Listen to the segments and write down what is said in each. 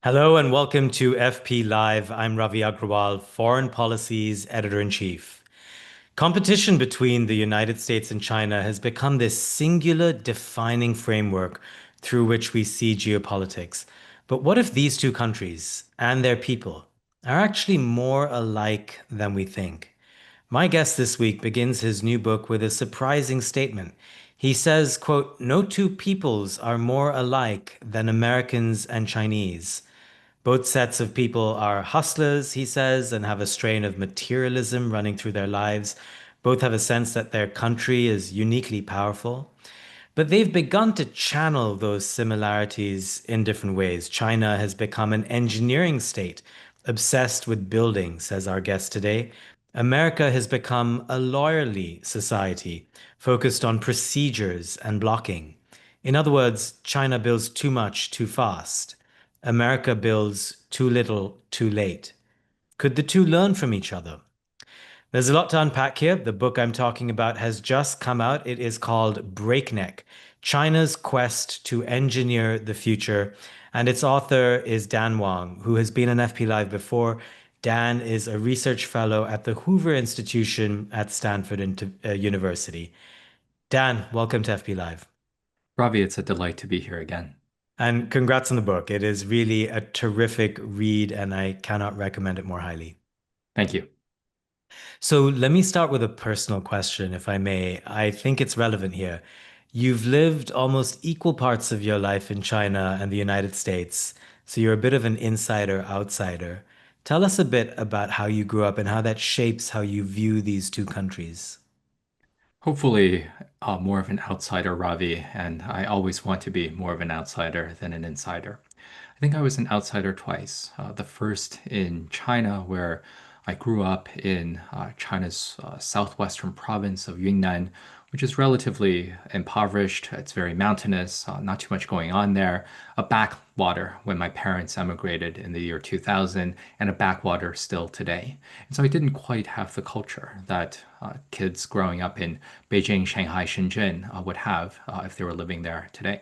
Hello and welcome to FP Live. I'm Ravi Agrawal, Foreign Policy's Editor-in-Chief. Competition between the United States and China has become this singular defining framework through which we see geopolitics. But what if these two countries and their people are actually more alike than we think? My guest this week begins his new book with a surprising statement. He says, quote, "No two peoples are more alike than Americans and Chinese. Both sets of people are hustlers," he says, and have a strain of materialism running through their lives. Both have a sense that their country is uniquely powerful. But they've begun to channel those similarities in different ways. China has become an engineering state, obsessed with building, says our guest today. America has become a lawyerly society, focused on procedures and blocking. In other words, China builds too much too fast. America builds too little too late. Could the two learn from each other? There's a lot to unpack here. The book I'm talking about has just come out. It is called Breakneck: China's Quest to Engineer the Future. And its author is Dan Wang, who has been on FP Live before. Dan is a research fellow at the Hoover Institution at Stanford University. Dan, welcome to FP Live. Ravi, it's a delight to be here again. And congrats on the book. It is really a terrific read, and I cannot recommend it more highly. Thank you. So let me start with a personal question, if I may. I think it's relevant here. You've lived almost equal parts of your life in China and the United States, so you're a bit of an insider outsider. Tell us a bit about how you grew up and how that shapes how you view these two countries. Hopefully, more of an outsider, Ravi, and I always want to be more of an outsider than an insider. I think I was an outsider twice. The first in China, where I grew up in China's southwestern province of Yunnan, which is relatively impoverished. It's very mountainous, not too much going on there. A backwater when my parents emigrated in the year 2000, and a backwater still today. And so I didn't quite have the culture that kids growing up in Beijing, Shanghai, Shenzhen would have if they were living there today.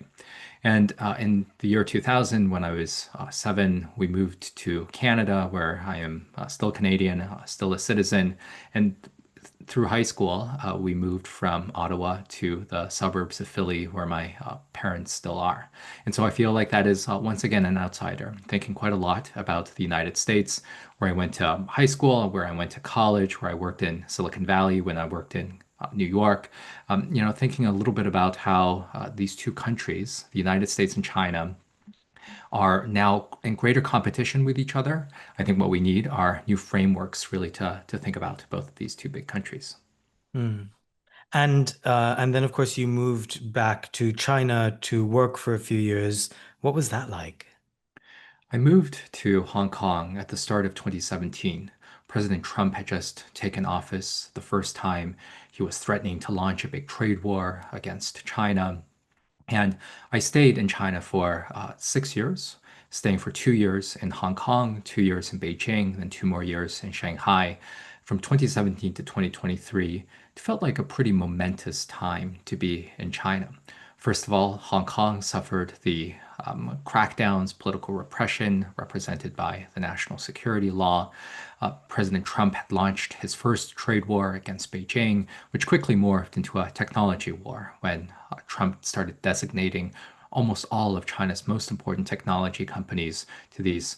And in the year 2000, when I was 7, we moved to Canada, where I am still Canadian, still a citizen. And through high school, we moved from Ottawa to the suburbs of Philly, where my parents still are. And so I feel like that is once again an outsider, thinking quite a lot about the United States, where I went to high school, where I went to college, where I worked in Silicon Valley, when I worked in New York. Thinking a little bit about how these two countries, the United States and China, are now in greater competition with each other. I think what we need are new frameworks really to think about both of these two big countries. Hmm. And then of course you moved back to China to work for a few years. What was that like? I moved to Hong Kong at the start of 2017. President Trump had just taken office the first time. He was threatening to launch a big trade war against China. And I stayed in China for 6 years, staying for 2 years in Hong Kong, 2 years in Beijing, then 2 more years in Shanghai. From 2017 to 2023, it felt like a pretty momentous time to be in China. First of all, Hong Kong suffered the crackdowns, political repression represented by the national security law. President Trump had launched his first trade war against Beijing, which quickly morphed into a technology war when Trump started designating almost all of China's most important technology companies to these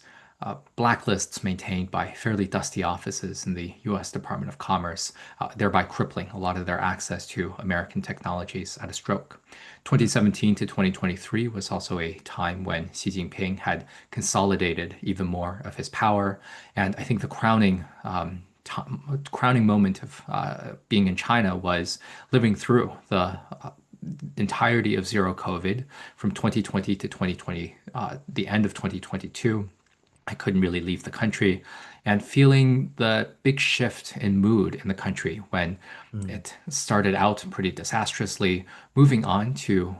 blacklists maintained by fairly dusty offices in the US Department of Commerce, thereby crippling a lot of their access to American technologies at a stroke. 2017 to 2023 was also a time when Xi Jinping had consolidated even more of his power. And I think the crowning moment of being in China was living through the entirety of zero COVID from 2020 to 2020, the end of 2022. I couldn't really leave the country, and feeling the big shift in mood in the country when Hmm. it started out pretty disastrously, moving on to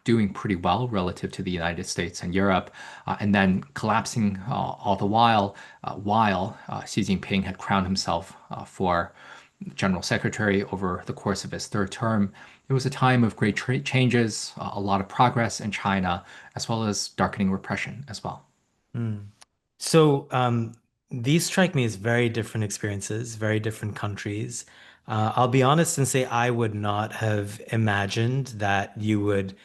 doing pretty well relative to the United States and Europe, and then collapsing all the while Xi Jinping had crowned himself for General Secretary over the course of his third term. It was a time of great changes, a lot of progress in China, as well as darkening repression as well. So, these strike me as very different experiences, very different countries. I'll be honest and say I would not have imagined that you would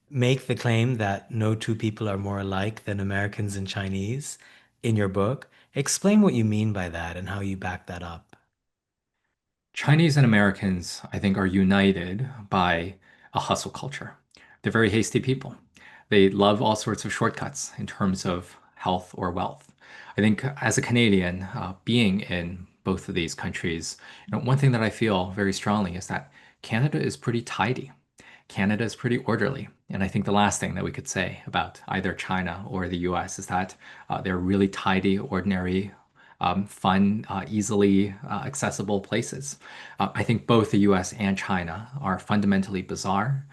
make the claim that no two people are more alike than Americans and Chinese in your book. Explain what you mean by that and how you back that up. Chinese and Americans, I think, are united by a hustle culture. They're very hasty people. They love all sorts of shortcuts in terms of health or wealth. I think as a Canadian, being in both of these countries, one thing that I feel very strongly is that Canada is pretty tidy. Canada is pretty orderly. And I think the last thing that we could say about either China or the US is that they're really tidy, ordinary, fun, easily accessible places. I think both the US and China are fundamentally bizarre.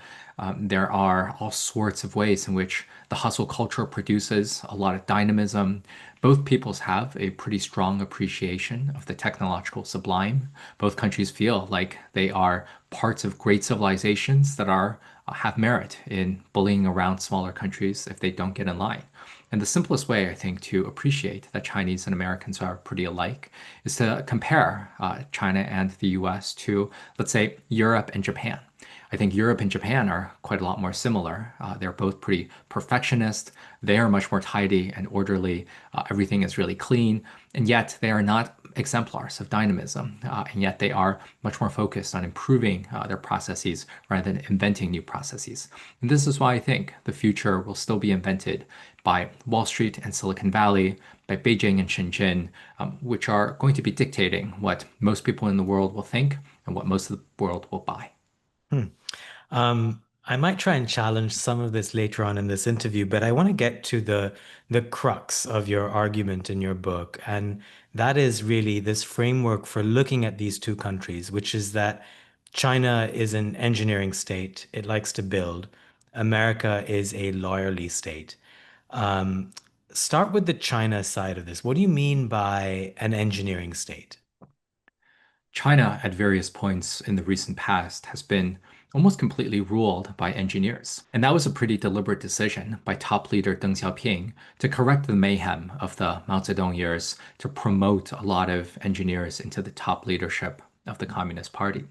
There are all sorts of ways in which the hustle culture produces a lot of dynamism. Both peoples have a pretty strong appreciation of the technological sublime. Both countries feel like they are parts of great civilizations that are have merit in bullying around smaller countries if they don't get in line. And the simplest way, I think, to appreciate that Chinese and Americans are pretty alike is to compare China and the US to, let's say, Europe and Japan. I think Europe and Japan are quite a lot more similar. They're both pretty perfectionist. They are much more tidy and orderly. Everything is really clean. And yet they are not exemplars of dynamism. And yet they are much more focused on improving their processes rather than inventing new processes. And this is why I think the future will still be invented by Wall Street and Silicon Valley, by Beijing and Shenzhen, which are going to be dictating what most people in the world will think and what most of the world will buy. Hmm. I might try and challenge some of this later on in this interview, but I want to get to the crux of your argument in your book, and that is really this framework for looking at these two countries, which is that China is an engineering state. It likes to build. America is a lawyerly state. Um, Start with the China side of this. What do you mean by an engineering state? China, at various points in the recent past, has been almost completely ruled by engineers. And that was a pretty deliberate decision by top leader Deng Xiaoping to correct the mayhem of the Mao Zedong years, to promote a lot of engineers into the top leadership of the Communist Party.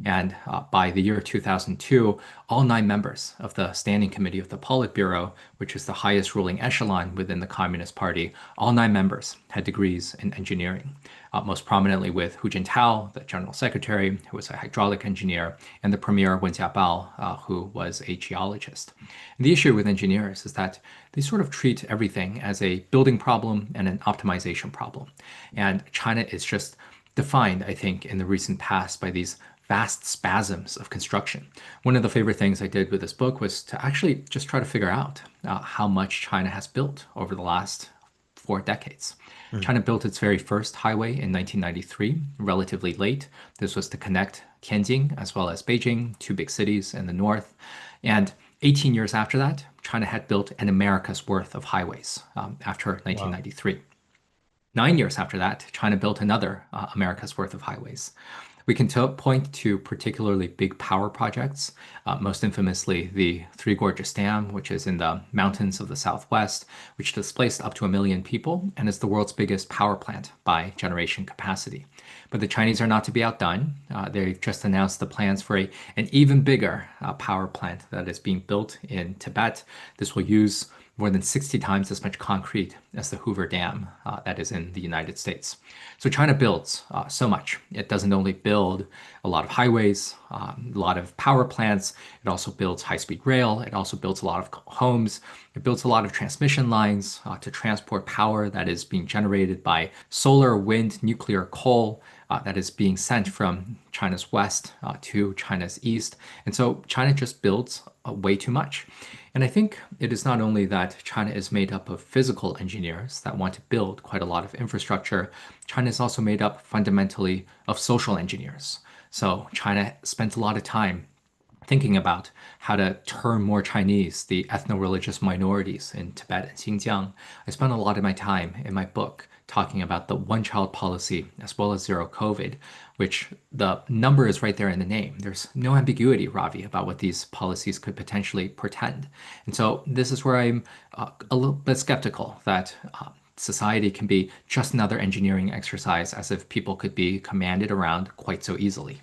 And by the year 2002, all 9 members of the Standing Committee of the Politburo, which is the highest ruling echelon within the Communist Party, all 9 members had degrees in engineering. Most prominently with Hu Jintao, the general secretary, who was a hydraulic engineer, and the premier Wen Jiabao, who was a geologist. And the issue with engineers is that they sort of treat everything as a building problem and an optimization problem. And China is just defined, I think, in the recent past by these vast spasms of construction. One of the favorite things I did with this book was to actually just try to figure out how much China has built over the last 4 decades. Hmm. China built its very first highway in 1993, relatively late. This was to connect Tianjin as well as Beijing, two big cities in the north. And 18 years after that, China had built an America's worth of highways after Wow. 1993. 9 years after that, China built another America's worth of highways. We can point to particularly big power projects, most infamously the Three Gorges Dam, which is in the mountains of the Southwest, which displaced up to 1 million people and is the world's biggest power plant by generation capacity. But the Chinese are not to be outdone. They just announced the plans for an even bigger power plant that is being built in Tibet. This will use more than 60 times as much concrete as the Hoover Dam that is in the United States. So China builds so much. It doesn't only build a lot of highways, a lot of power plants. It also builds high-speed rail. It also builds a lot of homes. It builds a lot of transmission lines to transport power that is being generated by solar, wind, nuclear, coal that is being sent from China's west to China's east. And so China just builds way too much. And I think it is not only that China is made up of physical engineers that want to build quite a lot of infrastructure, China is also made up fundamentally of social engineers. So China spent a lot of time thinking about how to turn more Chinese, the ethno-religious minorities in Tibet and Xinjiang, I spent a lot of my time in my book talking about the one-child policy as well as zero COVID, which the number is right there in the name. There's no ambiguity, Ravi, about what these policies could potentially portend. And so this is where I'm a little bit skeptical that society can be just another engineering exercise as if people could be commanded around quite so easily.